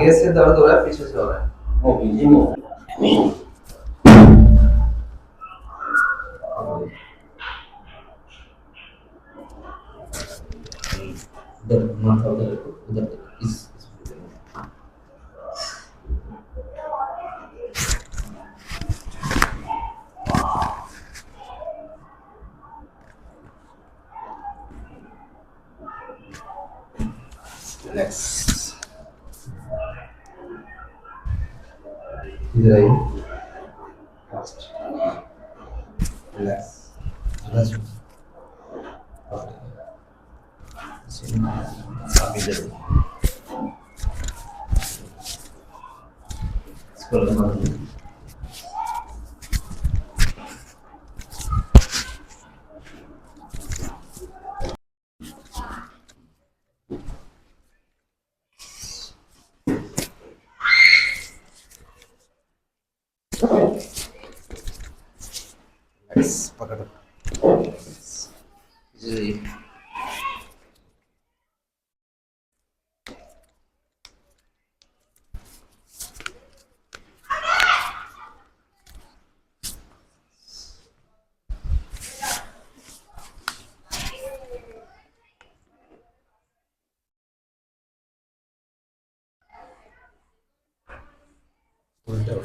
आगे से दर्द हो रहा है पीछे से हो रहा है? वो पीछे नहीं हो रहा। इधर माथा उधर रखो, उधर इस रिलैक्स। इधर आइए, फास्ट रिलैक्स। रिलैक्स आप इधर इसको लगा दो। रिलैक्स पकड़ो। जी उल्टा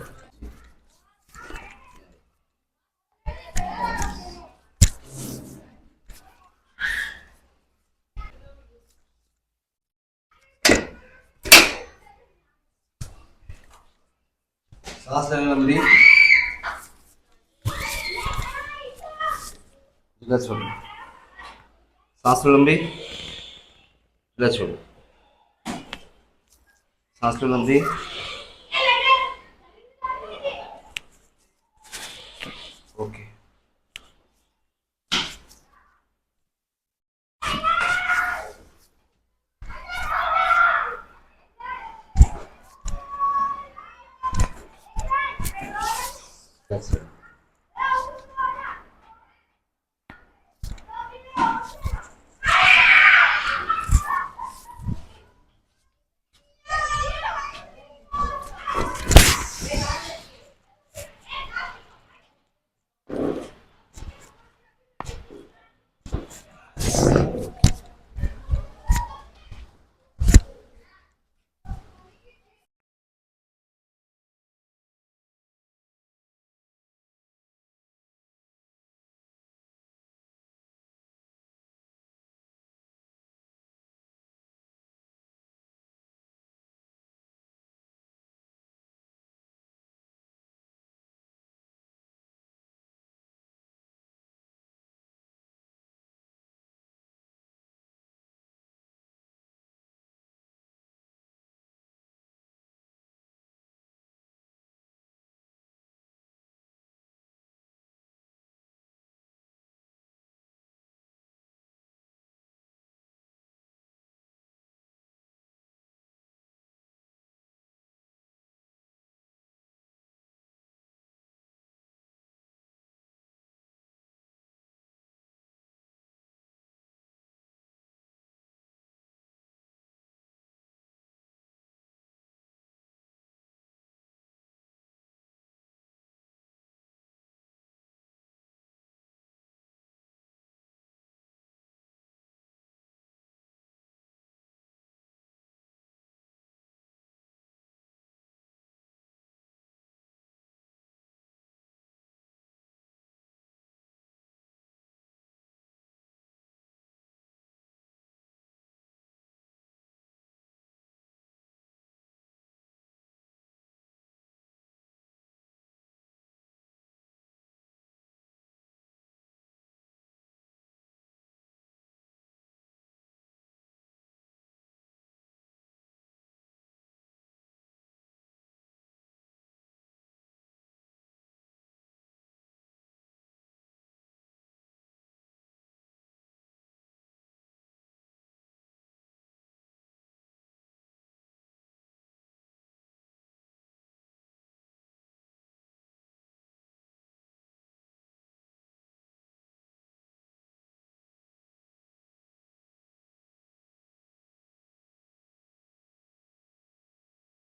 सांस लेने लंबी, रिलैक्स छोड़ो। सांस लो लंबी, रिलैक्स छोड़ो। सांस लो लंबी, ओके। That's it.